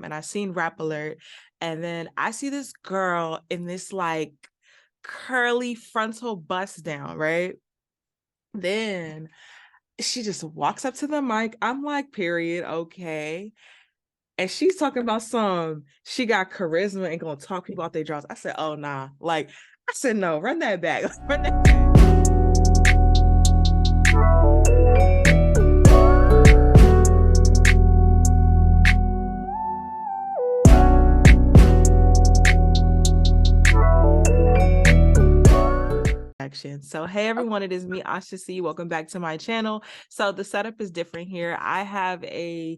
and I seen Rap Alert, and then I see this girl in this like curly frontal bust down, right? Then she just walks up to the mic. I'm like, period, okay. And she's talking about she got charisma and gonna talk people out their jaws. I said, oh nah. Like, I said, no, run that back. Run that back. So hey everyone, it is me, Ashaceee. Welcome back to my channel. So the setup is different here. I have a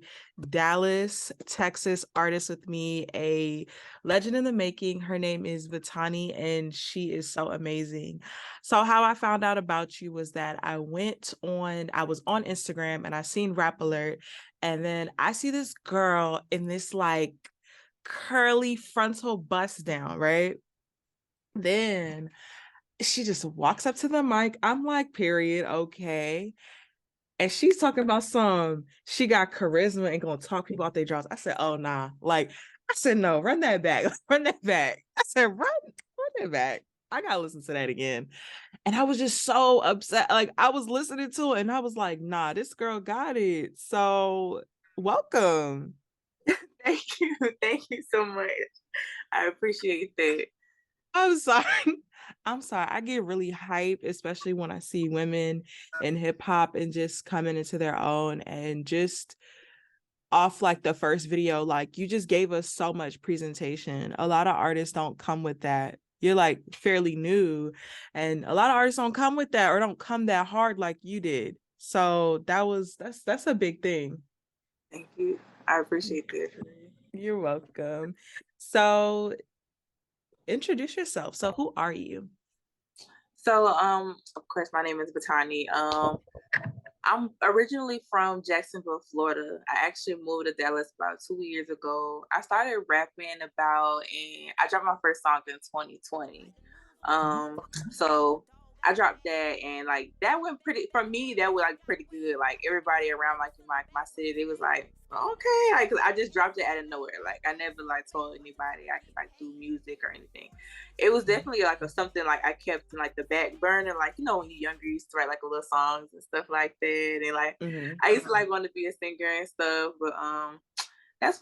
Dallas, Texas artist with me, a legend in the making. Her name is Vitani, and she is so amazing. So how I found out about you was that I was on Instagram and I seen Rap Alert, and then I see this girl in this like curly frontal bust down, right? Then she just walks up to the mic. I'm like, period, okay. And she's talking about she got charisma and gonna talk people out their jaws. I said, oh nah. Like, I said, no, run that back. Run that back. I said, run it back. I gotta listen to that again. And I was just so upset. Like, I was listening to it and I was like, nah, this girl got it. So welcome. Thank you. Thank you so much. I appreciate that. I'm sorry. I'm sorry. I get really hyped, especially when I see women in hip hop and just coming into their own, and just off like the first video, like you just gave us so much presentation. A lot of artists don't come with that. You're like fairly new, and a lot of artists don't come with that or don't come that hard like you did. So that's a big thing. Thank you. I appreciate that. You're welcome. So introduce yourself. So who are you? So, of course, my name is Vitani. I'm originally from Jacksonville, Florida. I actually moved to Dallas about 2 years ago. I started rapping and I dropped my first song in 2020. So I dropped that, and like that went pretty for me. That was like pretty good. Like everybody around, like in my city, they was like, okay, like 'cause I just dropped it out of nowhere. Like I never like told anybody I could like do music or anything. It was definitely like something like I kept in like the back burner. Like when you're younger, you used to write like a little songs and stuff like that, and like Mhm. I used to like want to be a singer and stuff. But that's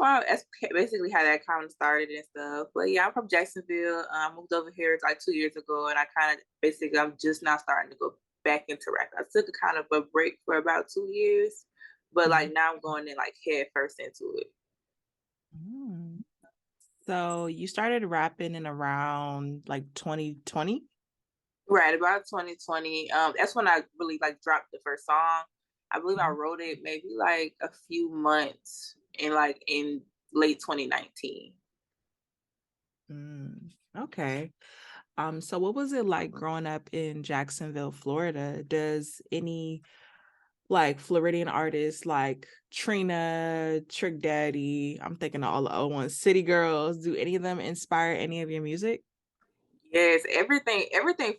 basically how that kind of started and stuff. But yeah, I'm from Jacksonville. I moved over here like 2 years ago, and I kind of basically I'm just now starting to go back into rap. I took a kind of a break for about 2 years, but like Mhm. now I'm going in like head first into it. Mm. So you started rapping in around like 2020? Right about 2020. That's when I really like dropped the first song. I believe I Mhm. wrote it maybe like a few months in late 2019. Mm. Okay. So what was it like growing up in Jacksonville, Florida? Does any like Floridian artists like Trina, Trick Daddy, I'm thinking of all the old ones, City Girls, do any of them inspire any of your music? Yes, everything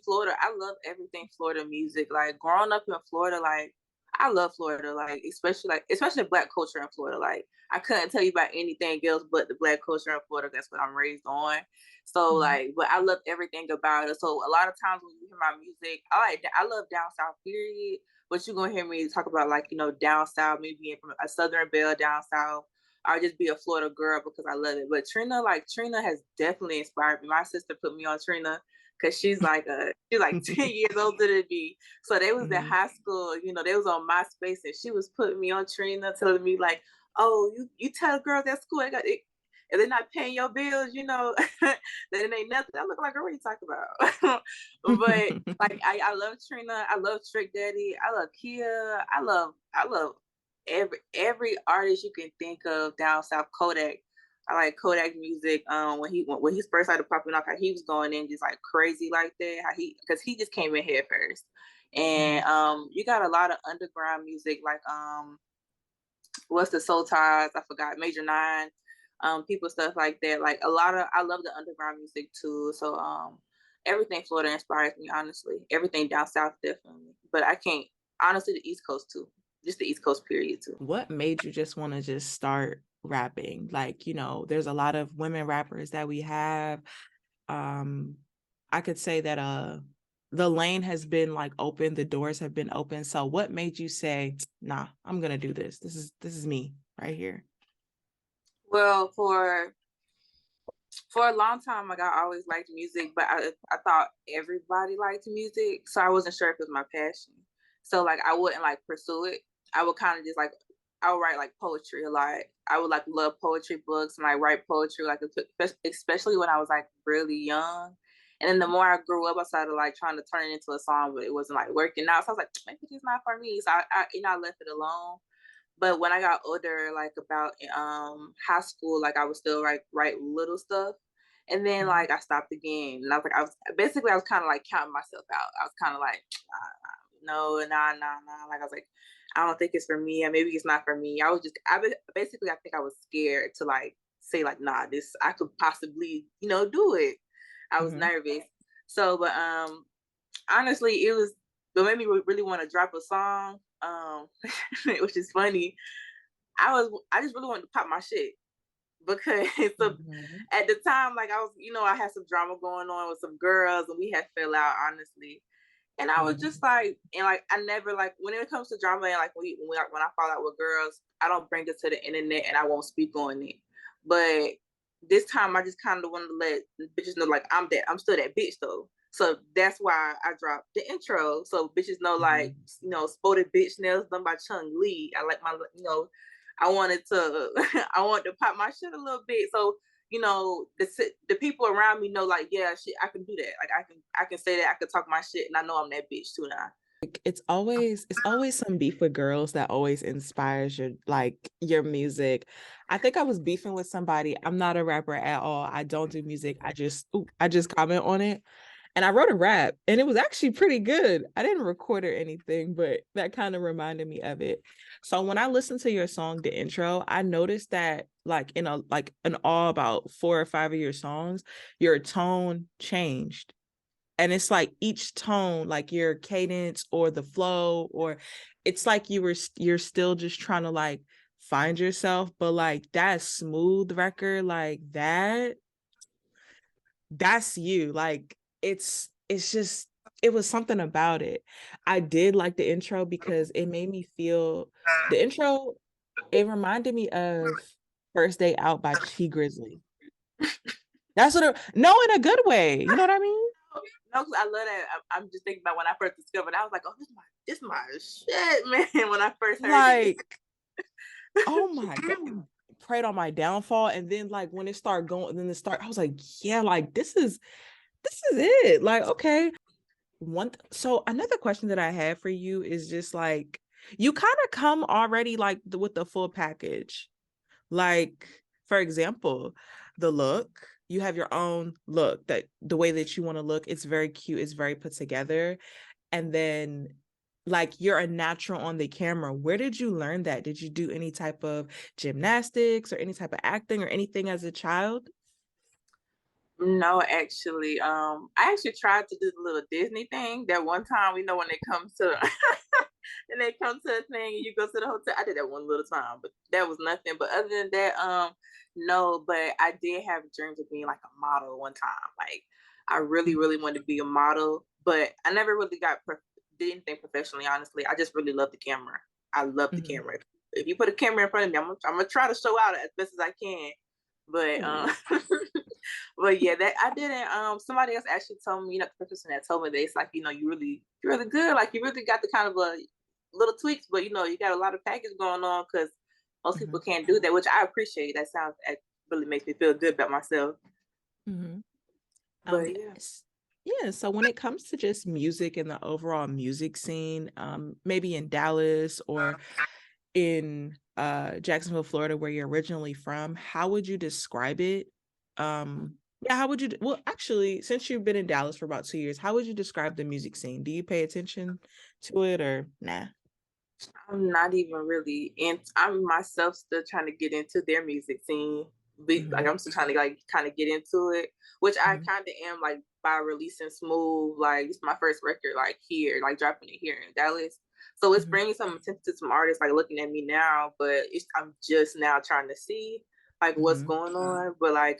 Florida. I love everything Florida music. Like growing up in Florida, like I love Florida, especially Black culture in Florida. Like I couldn't tell you about anything else but the Black culture in Florida. That's what I'm raised on. So Mhm. like, but I love everything about it. So a lot of times when you hear my music, I love down south. Period. But you're gonna hear me talk about like down south, maybe being from a Southern belle down south. I'll just be a Florida girl because I love it. But Trina has definitely inspired me. My sister put me on Trina because she's like 10 years older than me. So they was in Mhm. high school, they was on MySpace and she was putting me on Trina, telling me like, oh, you tell girls at school if they're not paying your bills, then it ain't nothing. I look like, girl, what are you talking about? But like I love Trina, I love Trick Daddy, I love Kia, I love every artist you can think of down south. Kodak, I like Kodak music. When he first started popping off, how he was going in just like crazy like that. How because he just came in head first, and Mhm. you got a lot of underground music like what's the Soul Ties? I forgot Major Nine, people stuff like that. Like a lot of I love the underground music too. So everything Florida inspires me honestly. Everything down south definitely, but I can't honestly the East Coast too. Just the East Coast period too. What made you just want to just start rapping? Like, you know, there's a lot of women rappers that we have. I could say that the lane has been like open, the doors have been open. So what made you say, nah, I'm gonna do this? This is me right here. Well, for a long time, like I always liked music, but I thought everybody liked music, so I wasn't sure if it was my passion. So like I wouldn't like pursue it. I would kind of just like I would write like poetry a lot. I would like love poetry books and like write poetry like especially when I was like really young. And then the more I grew up, I started like trying to turn it into a song, but it wasn't like working out. So I was like, maybe it's not for me. So I left it alone. But when I got older, like about high school, like I would still write little stuff. And then like I stopped again. And I was kind of like counting myself out. I was kind of like, no, nah. Like I was like, I don't think it's for me, and maybe it's not for me. Basically I think I was scared to like say like, nah, this I could possibly, do it. I was nervous. So, but honestly, it was what made me really want to drop a song. Which is funny. I just really wanted to pop my shit because at the time, like I was, I had some drama going on with some girls, and we had fell out, honestly. And I was just like, and like I never like when it comes to drama, and like when I fall out with girls, I don't bring it to the internet, and I won't speak on it. But this time, I just kind of wanted to let bitches know, like I'm still that bitch though. So that's why I dropped the intro, so bitches know, like, spotted bitch nails done by Chung Lee. I like my, I wanted to, I wanted to pop my shit a little bit, so the people around me know, like, yeah, shit, I can do that. Like, I can say that, I can talk my shit, and I know I'm that bitch too now. It's always some beef with girls that always inspires your music. I think I was beefing with somebody. I'm not a rapper at all. I don't do music. I just comment on it. And I wrote a rap, and it was actually pretty good. I didn't record or anything, but that kind of reminded me of it. So when I listened to your song, the intro, I noticed that like in all about 4 or 5 of your songs, your tone changed. And it's like each tone, like your cadence or the flow, or it's like you're still just trying to like find yourself, but like that smooth record, like that's you. Like it's just, it was something about it. I did like the intro because it made me feel, the intro, it reminded me of First Day Out by T Grizzly. That's no, in a good way. You know what I mean? No, I love that. I'm just thinking about when I first discovered it. I was like, oh, this my shit, man. When I first heard it. Oh my God. Prayed on my downfall. And then like when it started going, I was like, yeah, like this is it. Like, okay. So another question that I have for you is just like, you kind of come already like with the full package. Like, for example, the look, you have your own look, that the way that you want to look, it's very cute, it's very put together. And then like you're a natural on the camera. Where did you learn that? Did you do any type of gymnastics or any type of acting or anything as a child? No, actually, I actually tried to do the little Disney thing that one time. When it comes to and they come to a thing and you go to the hotel. I did that one little time, but that was nothing. But other than that, no. But I did have dreams of being like a model one time. Like I really, really wanted to be a model, but I never really did anything professionally. Honestly, I just really love the camera. I love the camera. If you put a camera in front of me, I'm gonna try to show out as best as I can. But but yeah, that I didn't. Somebody else actually told me, the person that told me that it's like, you're really good. Like you really got the kind of a little tweaks, but you got a lot of package going on because most people can't do that, which I appreciate. It really makes me feel good about myself. But yeah. So when it comes to just music and the overall music scene, maybe in Dallas or in Jacksonville, Florida, where you're originally from, how would you describe it? Yeah, how would you? Well, actually, since you've been in Dallas for about 2 years, how would you describe the music scene? Do you pay attention to it or nah? I'm not even really in. I'm myself still trying to get into their music scene. Like I'm still trying to like kind of get into it, which I kind of am, like by releasing Smooth. Like it's my first record, like here, like dropping it here in Dallas. So it's bringing some attention to some artists like looking at me now, but I'm just now trying to see like what's going on. But like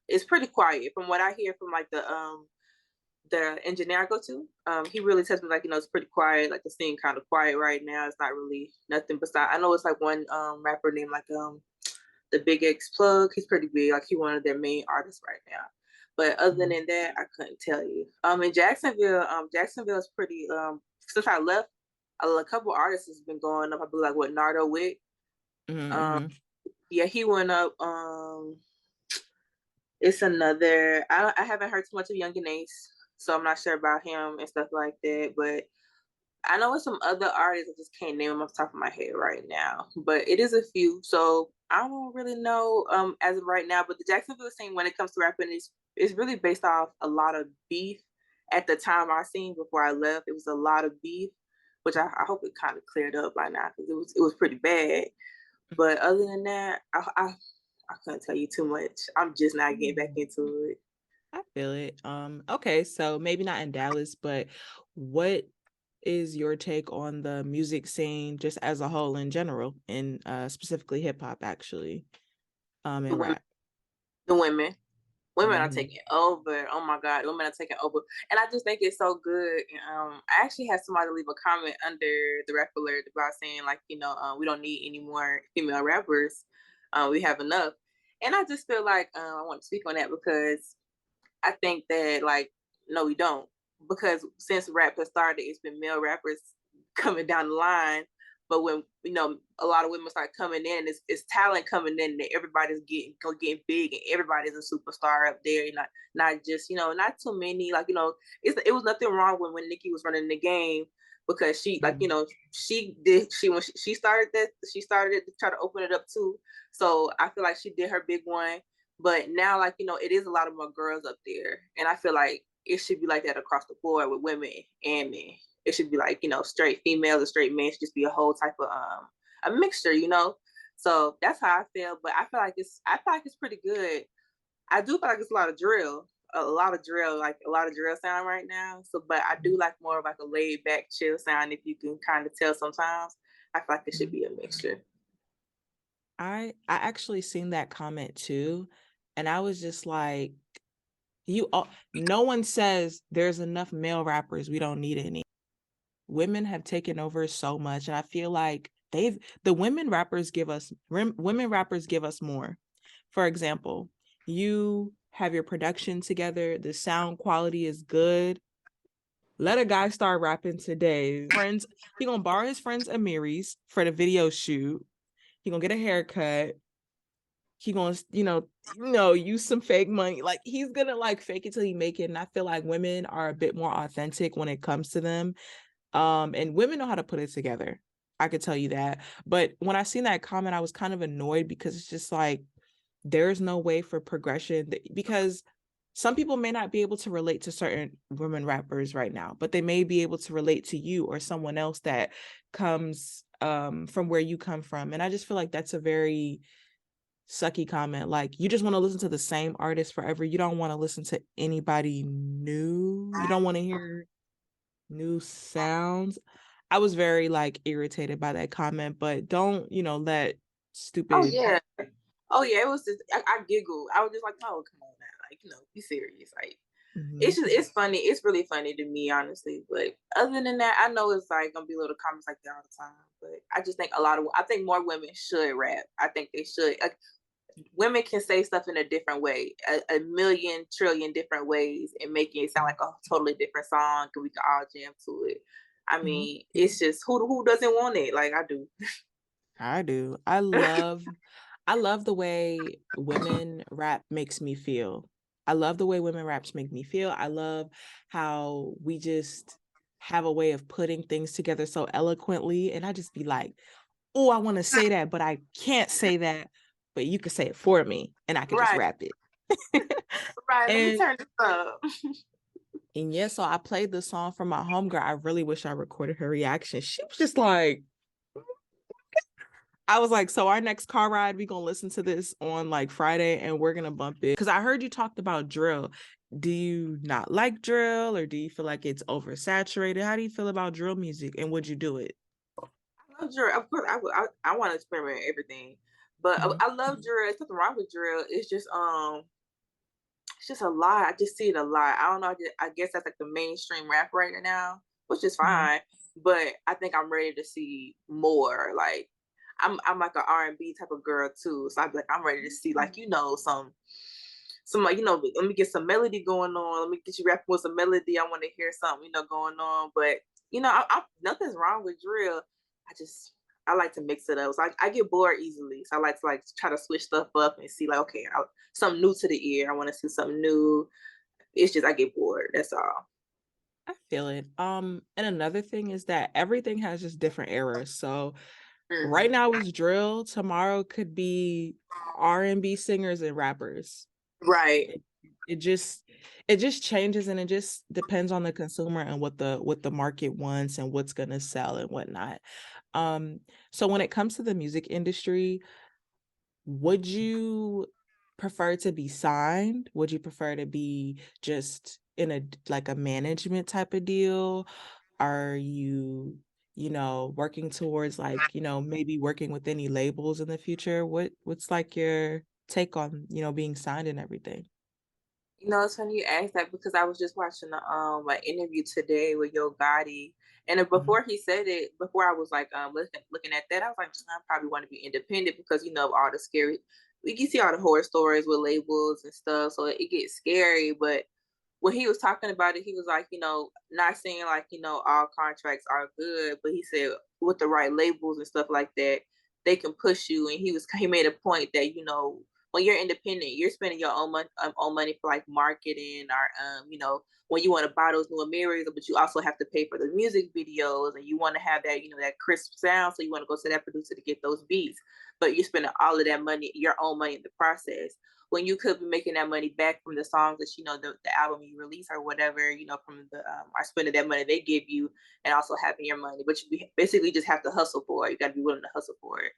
it's pretty quiet from what I hear from like the engineer I go to. He really tells me like, you know, it's pretty quiet, like the scene kind of quiet right now. It's not really nothing besides, I know it's like one rapper named like the Big X Plug. He's pretty big, like he one of their main artists right now. But other than that, I couldn't tell you. In Jacksonville is pretty since I left, a couple artists has been going up. I believe like what Nardo Wick. Yeah, he went up. It's another. I haven't heard too much of Young and Ace, so I'm not sure about him and stuff like that. But I know it's some other artists. I just can't name them off the top of my head right now. But it is a few, so I don't really know as of right now. But the Jacksonville scene, when it comes to rapping, is really based off a lot of beef. At the time I seen before I left, it was a lot of beef, which I hope it kind of cleared up by now because it was pretty bad. But other than that, I couldn't tell you too much. I'm just not getting back into it. I feel it. Okay, so maybe not in Dallas, but what is your take on the music scene just as a whole in general, and specifically hip hop actually, and rap? The women are taking over. Oh my God, women are taking over, and I just think it's so good. I actually had somebody leave a comment under the rap alert about saying like, you know, we don't need any more female rappers. We have enough, and I just feel like I want to speak on that because I think that like no, we don't, because since rap has started, it's been male rappers coming down the line. But when you know a lot of women start coming in, it's talent coming in that everybody's getting big and everybody's a superstar up there. Not just, you know, not too many. Like, you know, it was nothing wrong when Nicki was running the game, because she like, you know, when she started it to try to open it up too. So I feel like she did her big one. But now, like, you know, it is a lot of more girls up there, and I feel like it should be like that across the board with women and men. It should be like, you know, straight females or straight men should just be a whole type of a mixture, you know. So that's how I feel. But I feel like it's pretty good. I do feel like it's a lot of drill, like a lot of drill sound right now. So, but I do like more of like a laid back, chill sound. If you can kind of tell sometimes, I feel like it should be a mixture. I actually seen that comment too, and I was just like, no one says there's enough male rappers, we don't need any. Women have taken over so much, and I feel like the women rappers give us more. For example, you have your production together, the sound quality is good. Let a guy start rapping today. He gonna borrow his friend's Amiri's for the video shoot. He gonna get a haircut. He gonna, use some fake money. Like, he's gonna like fake it till he make it. And I feel like women are a bit more authentic when it comes to them. And women know how to put it together. I could tell you that. But when I seen that comment, I was kind of annoyed because it's just like, there's no way for progression, because some people may not be able to relate to certain women rappers right now, but they may be able to relate to you or someone else that comes from where you come from. And I just feel like that's a very sucky comment. Like, you just want to listen to the same artist forever. You don't want to listen to anybody new. You don't want to hear new sounds. I was very like irritated by that comment, but don't, let stupid. Oh yeah, it was just I giggled. I was just like, oh, come on now, like, be serious. Like, it's funny. It's really funny to me, honestly. But other than that, I know it's like gonna be little comments like that all the time. But I just think I think more women should rap. I think they should. Like, women can say stuff in a different way, a million trillion different ways, and making it sound like a totally different song, and we can all jam to it. I mean, it's just who doesn't want it? Like, I do. I do. I love the way women rap makes me feel. I love the way women raps make me feel. I love how we just have a way of putting things together so eloquently. And I just be like, oh, I want to say that, but I can't say that. But you can say it for me, and I can just rap it. Right, let me turn this up. And yeah, so I played the song for my homegirl. I really wish I recorded her reaction. She was just like, I was like, so our next car ride, we gonna listen to this on like Friday, and we're gonna bump it. Because I heard you talked about drill. do you not like drill, or do you feel like it's oversaturated? How do you feel about drill music, and would you do it? I love drill. Of course, I want to experiment everything, but Mhm. I love drill. There's nothing wrong with drill. It's just a lot. I just see it a lot. I don't know. I guess that's like the mainstream rap right now, which is Mhm. fine. But I think I'm ready to see more. Like I'm like an R&B type of girl too. So I'm ready to see like some like let me get some melody going on. Let me get you rapping with some melody. I want to hear something going on. But nothing's wrong with drill. I just I like to mix it up. So I get bored easily. So I like to like try to switch stuff up and see like okay, something new to the ear. I want to see something new. It's just I get bored. That's all. I feel it. And another thing is that everything has just different eras. So right Mhm. now it's drill, tomorrow could be R&B singers and rappers. Right. It, it just changes, and it just depends on the consumer and what the market wants and what's gonna sell and whatnot. Um, so when it comes to the music industry, would you prefer to be signed? Would you prefer to be just in like a management type of deal? Are you working towards like, maybe working with any labels in the future? What's like your take on, being signed and everything? It's funny you asked that because I was just watching an interview today with Yo Gotti, and Mhm. before he said it, before I was like looking at that, I was like, I probably want to be independent because all the scary, we can see all the horror stories with labels and stuff, so it gets scary. But when he was talking about it, he was like, not saying like all contracts are good, but he said with the right labels and stuff like that, they can push you. And he made a point that when you're independent, you're spending your own money for like marketing or when you want to buy those new mirrors, but you also have to pay for the music videos and you want to have that that crisp sound, so you want to go to that producer to get those beats, but you're spending all of that money, your own money in the process, when you could be making that money back from the songs that the album you release or whatever, from the or spending that money they give you and also having your money, but you basically just have to hustle for it. You got to be willing to hustle for it.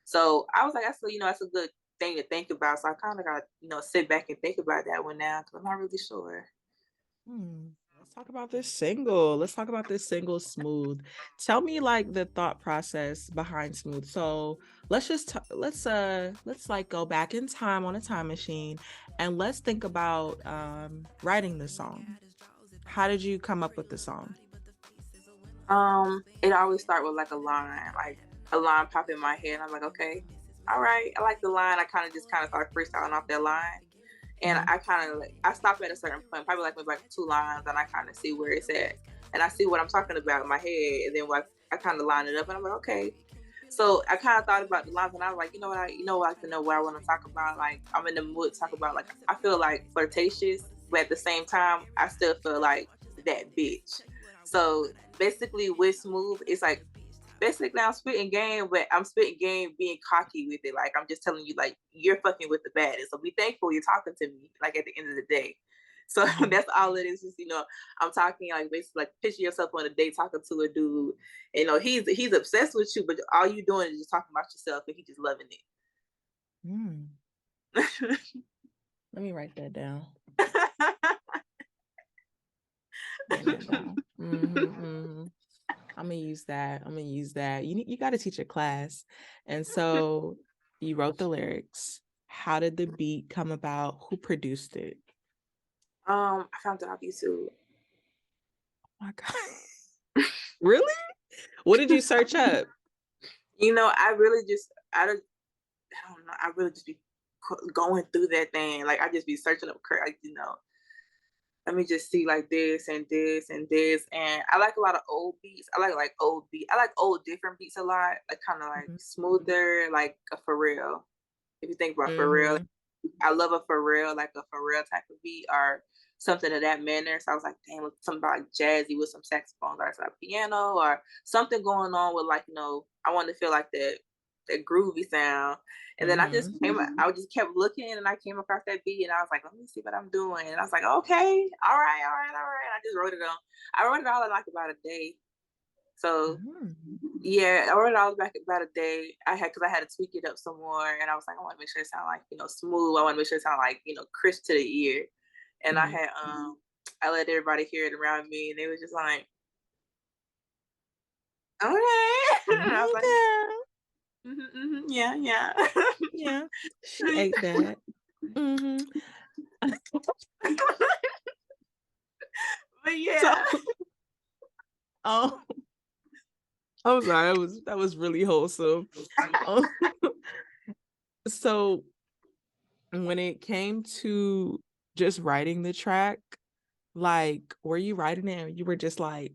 So I was like, that's a good thing to think about. So I kind of got sit back and think about that one now because I'm not really sure. Hmm. Let's talk about this single. Let's talk about this single, Smooth. Tell me like the thought process behind Smooth. So let's like go back in time on a time machine, and let's think about writing the song. How did you come up with the song? It always start with like a line pop in my head. I'm like, okay, all right, I like the line. I kind of start freestyling off that line. And Mhm. I kind of like I stop at a certain point, probably like maybe like two lines, and I kind of see where it's at, and I see what I'm talking about in my head, and then like I kind of line it up, and I'm like, okay. So I kind of thought about the lines, and I was like, I like to know what I want to talk about. Like I'm in the mood to talk about like I feel like flirtatious, but at the same time I still feel like that bitch. So basically, with Smooth, it's like basically I'm spitting game, but I'm spitting game being cocky with it. Like I'm just telling you, like you're fucking with the baddest. So be thankful you're talking to me. Like at the end of the day. So Mhm. that's all it is. Just I'm talking like basically like picture yourself on a date talking to a dude. He's obsessed with you, but all you doing is just talking about yourself, and he just loving Mm. it. Let me write that down. Writing that down. I'm gonna use that. I'm gonna use that. You got to teach a class. And so you wrote the lyrics. How did the beat come about? Who produced it? I found it off YouTube. Oh my God. Really? What did you search up? I really just I don't know. I really just be going through that thing. Like I just be searching up, like let me just see like this and this and this. And I like a lot of old beats. I like old beat. I like old different beats a lot. Like kind of like Mhm. smoother, like a Pharrell. If you think about Pharrell, Mhm. I love a Pharrell, like a Pharrell type of beat or something of that manner. So I was like, damn, something about like jazzy with some saxophones or some piano or something going on with like, I want to feel like that groovy sound. And then Mhm. I just kept looking and I came across that beat and I was like, let me see what I'm doing. And I was like, okay, all right, all right, all right. And I just wrote it on. I wrote it all in like about a day. So Mhm. yeah, I wrote it all back about a day. Because I had to tweak it up some more, and I was like, I want to make sure it sound like smooth. I want to make sure it sound like crisp to the ear, and I had I let everybody hear it around me, and they was just like, okay. And I was like, yeah, yeah. Yeah, she ate that. But yeah. So, oh, I'm sorry. That was really wholesome. So when it came to just writing the track, like, were you writing it and you were just like,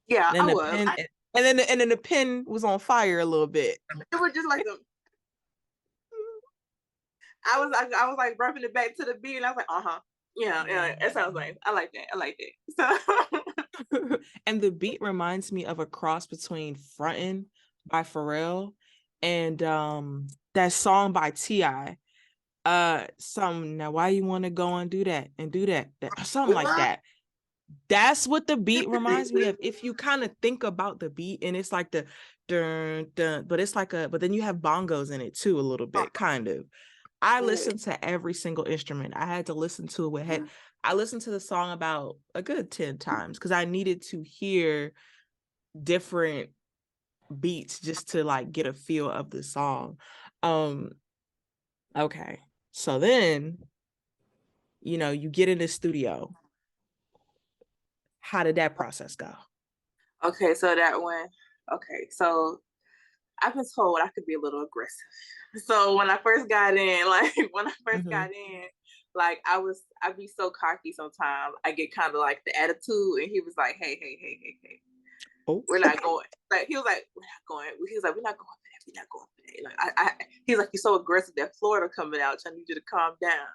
Yeah, and I then the was. pen, and then the pen was on fire a little bit. It was just like I was like rubbing it back to the beat, and I was like, yeah, it sounds nice. I like that. So, and the beat reminds me of a cross between Frontin' by Pharrell and that song by T.I. Some now why you want to go and do that something like that. That's what the beat reminds me of. If you kind of think about the beat, and it's like the dun dun, but it's like but then you have bongos in it too a little bit, kind of. I listened to every single instrument. I had to listen to it with head. I listened to the song about a good 10 times because I needed to hear different beats just to like get a feel of the song. Okay. So then, you get in the studio. How did that process go? okay, so that one. Okay, so I've been told I could be a little aggressive. So when I first got in, like I'd be so cocky sometimes. I get kind of like the attitude, and he was like, hey. Oh. We're not going. Like he was like, we're not going. He was like, we're not going for that. We're not going for that. Like he's like, you're so aggressive that Florida coming out. I need you to calm down.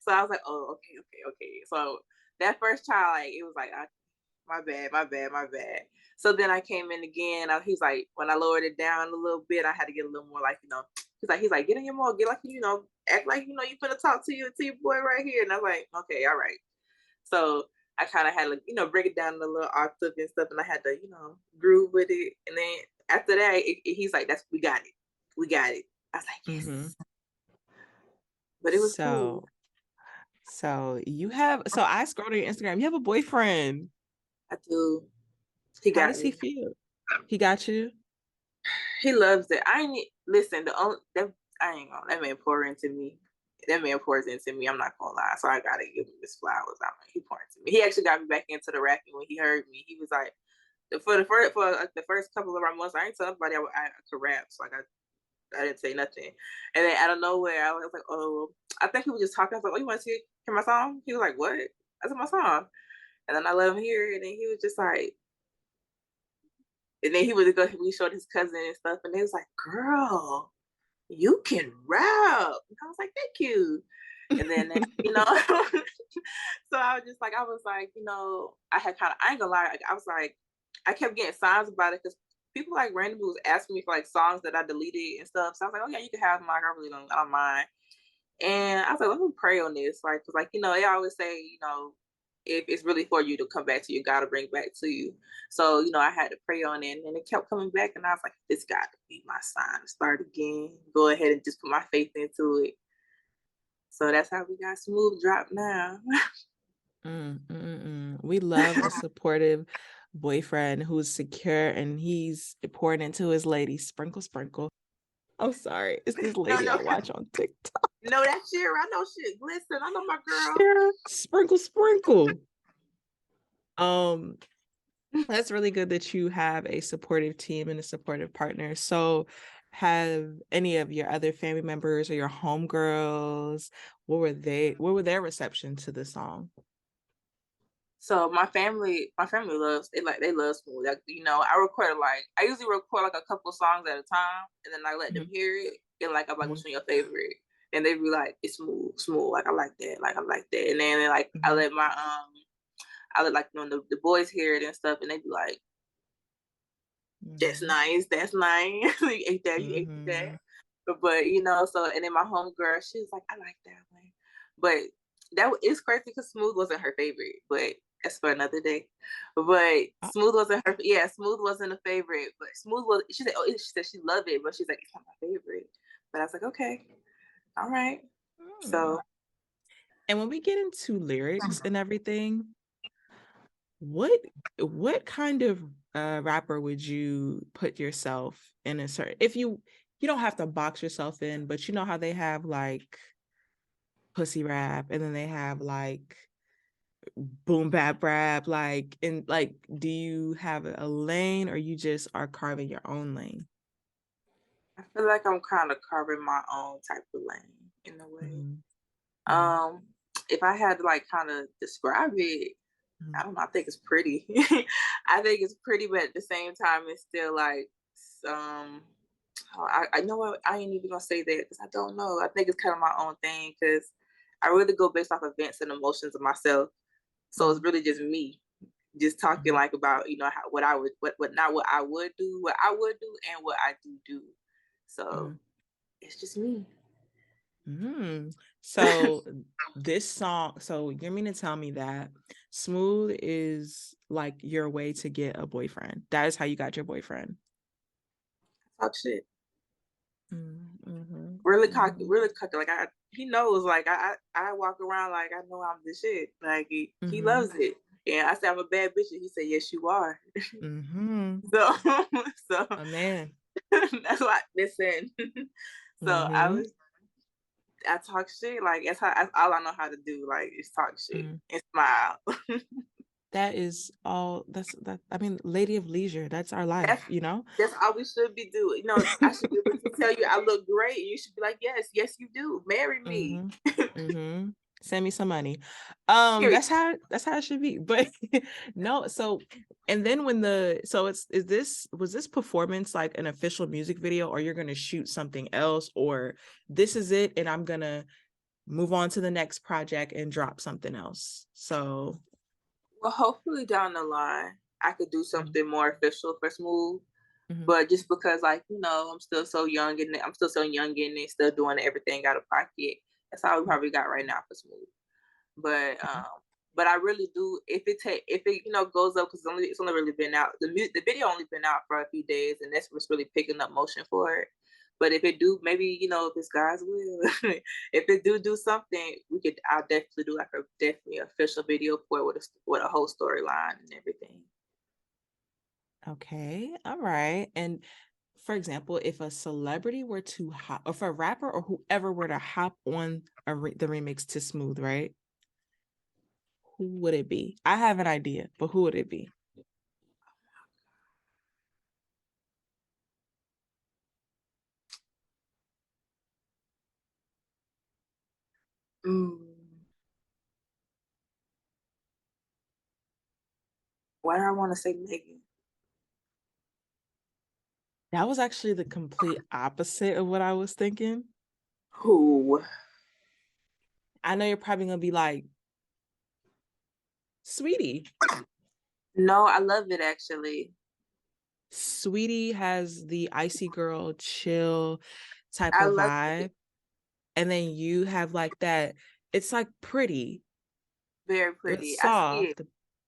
So I was like, oh, okay. So that first time, like it was like, my bad. So then I came in again. He's like, when I lowered it down a little bit, I had to get a little more like, he's like, get in your mode, get like, act like, you finna talk to your boy right here. And I was like, okay, all right. So I kind of had to, break it down a little octave and stuff, and I had to, groove with it. And then after that, he's like, we got it. I was like, yes. But it was cool. So I scrolled on your Instagram. You have a boyfriend. I do. How does he feel? He got you? He loves it. Listen, I ain't gonna, that man pour into me. That man pours into me. I'm not gonna lie. So I gotta give him his flowers. He poured into me. He actually got me back into the rapping when he heard me. He was like, for the first couple of our months, I ain't tell nobody I could rap. So like I didn't say nothing. And then out of nowhere, I was like, oh, I think he was just talking. I was like, oh, you want to hear my song? He was like, what? I said, my song. And then I let him hear it, and then he was just like, and then we showed his cousin and stuff, and they was like, girl, you can rap. And I was like, thank you. And then, so I was like, I ain't gonna lie, I was like, I kept getting signs about it because people like randomly was asking me for like songs that I deleted and stuff. So I was like, oh yeah, you can have them. Like, I don't mind. And I was like, let me pray on this. Like, cause like, they always say, if it's really for you to come back to you, God will bring back to you. So, I had to pray on it, and it kept coming back. And I was like, this got to be my sign to start again. Go ahead and just put my faith into it. So that's how we got Smooth drop now. We love a supportive boyfriend who's secure and he's pouring into his lady. Sprinkle, sprinkle. I'm sorry. It's this lady I watch on TikTok. No, that's Shira. I know shit. Listen, I know my girl. Shira, sprinkle, sprinkle. That's really good that you have a supportive team and a supportive partner. So have any of your other family members or your homegirls, what were their reception to the song? So my family loves it. Like they love Smooth. Like, I usually record like a couple songs at a time, and then I let them hear it. And like, I'm like, what's your favorite? And they be like, it's smooth. Like I like that. And then like I let like the boys hear it and stuff, and they be like, that's nice. You ate that. But so, and then my homegirl, she was like, I like that one. But that is crazy because Smooth wasn't her favorite, but that's for another day. But Smooth wasn't a favorite, but she said she loved it, but she's like, it's not my favorite. But I was like, okay. All right. Hmm. So And when we get into lyrics and everything, what kind of rapper would you put yourself in a certain, if you don't have to box yourself in, but you know how they have like pussy rap and then they have like boom bap rap, like, and like, do you have a lane or you just are carving your own lane? I feel like I'm kind of carving my own type of lane in a way. Mhm, mhm, Um, if I had to like kind of describe it, I mhm, don't know. I think it's pretty. I think it's pretty, but at the same time, it's still like some. Oh, I know I ain't even gonna say that because I don't know. I think it's kind of my own thing because I really go based off events and emotions of myself. So it's mhm, really just me, just talking mhm, like about how, what I would, what not what I would do, what I would do, and what I do. So mhm, it's just me. mhm. So this song, so you mean to tell me that Smooth is like your way to get a boyfriend? That is how you got your boyfriend? Talk shit. Mhm, mhm, Really cocky. Like he knows. Like I walk around like I know I'm the shit. Like he mhm, loves it. And I said I'm a bad bitch, and he said yes you are. mhm. So so A man. that's why listen. So Mhm, I talk shit. Like that's all I know how to do. Like is talk shit mhm. and smile. That is all, that, I mean, lady of leisure, that's our that's life, you know? that's all we should be doing. I should be able to tell you I look great, and you should be like, yes, you do. Marry me. Mhm. Mhm. Send me some money. Period. That's how it should be. But no, so and then when the so it's is this was this performance like an official music video, or you're gonna shoot something else, or this is it and I'm gonna move on to the next project and drop something else. So Well, hopefully down the line, I could do mhm, something more official for Smooth. mhm, But just because, like, I'm still so young and I'm still so young in it, still doing everything out of pocket. That's all we mhm, probably got right now for Smooth. But mhm. I really do. If it goes up because it's only really been out. The video only been out for a few days, and that's what's really picking up motion for it. But if it do, maybe if it's God's will, if it do something, I'll definitely do like a definitely official video for it with a whole storyline and everything. Okay, all right. And for example, if a celebrity were to hop, or if a rapper or whoever were to hop on the remix to Smooth, right? Who would it be? I have an idea, but who would it be? Mm. Why do I want to say Megan? That was actually the complete opposite of what I was thinking. Who? I know you're probably gonna be like, Sweetie. No, I love it actually. Sweetie has the icy girl chill type I of love it. vibe. And then you have like that, it's like pretty, Very but pretty. I see it. soft,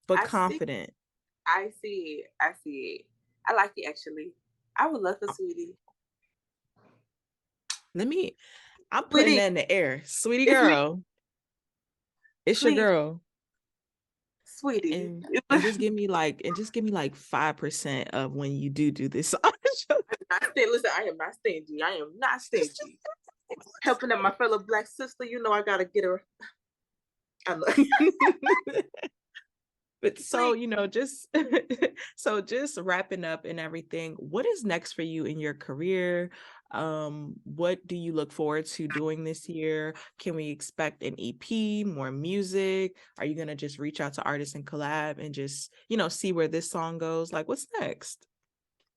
but I see. confident. I see it. I see it. I like it actually. I would love a sweetie. Let me, I'm putting Sweetie, that in the air. Sweetie it's me. girl, it's your Please, girl. sweetie. And just give me like 5% of when you do this on the show. Listen, I am not stingy. I am not stingy. Helping out my fellow black sister, I gotta get her. I know. But so, Please. just so just wrapping up and everything, what is next for you in your career? What do you look forward to doing this year? Can we expect an EP, more music? Are you gonna just reach out to artists and collab and just, see where this song goes? Like, what's next?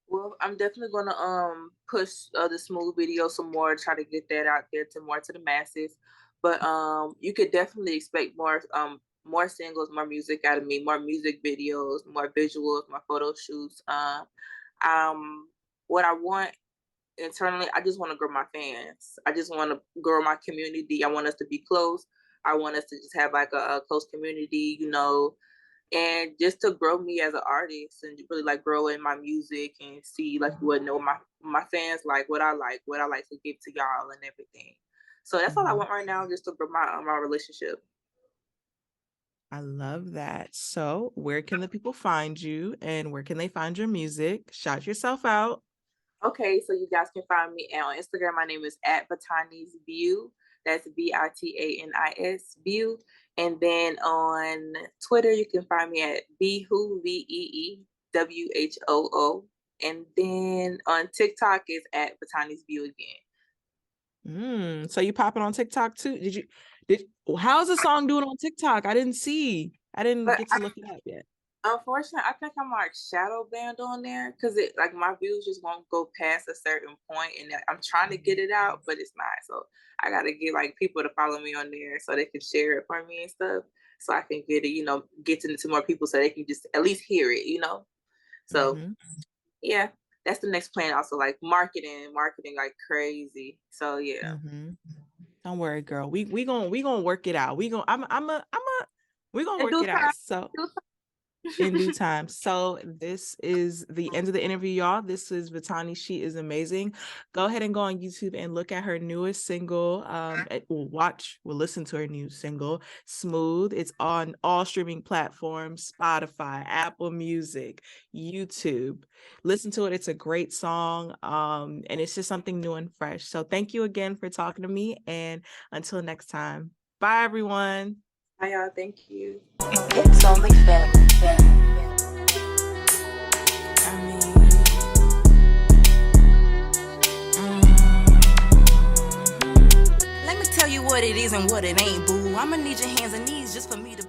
Well, I'm definitely gonna push the smooth video some more, try to get that out there to the masses. But you could definitely expect more singles, more music out of me, more music videos, more visuals, more photo shoots. Um what I want internally, I just want to grow my fans. I just want to grow my community. I want us to be close. I want us to just have like a close community, and just to grow me as an artist and really like grow in my music and see like what my fans like, what I like to give to y'all and everything. So that's all I want right now, just to grow my relationship. I love that. So where can the people find you and where can they find your music? Shout yourself out. Okay, so you guys can find me on Instagram. My name is at Vitani's View. That's Vitanis View. And then on Twitter, you can find me at Beehoo, VeeWhoo. And then on TikTok is at Vitani's View again. So you popping on TikTok too? How's the song doing on TikTok? I didn't But get to look it up yet. Unfortunately, I think I'm like shadow banned on there because it like my views just won't go past a certain point, and I'm trying to get it out, but it's not. So I gotta get like people to follow me on there so they can share it for me and stuff, so I can get it, get to more people so they can just at least hear it. So yeah, that's the next plan. Also, like marketing like crazy. So yeah. Don't worry, girl. We gonna work it out. We gonna In work due it out. time. So in due time. So this is the end of the interview, y'all. This is Vitani. She is amazing. Go ahead and go on YouTube and look at her newest single. Listen to her new single, Smooth. It's on all streaming platforms, Spotify, Apple Music, YouTube. Listen to it. It's a great song. And it's just something new and fresh. So thank you again for talking to me. And until next time, bye everyone. Bye y'all. Thank you. It's only fair. Let me tell you what it is and what it ain't, boo. I'ma need your hands and knees just for me to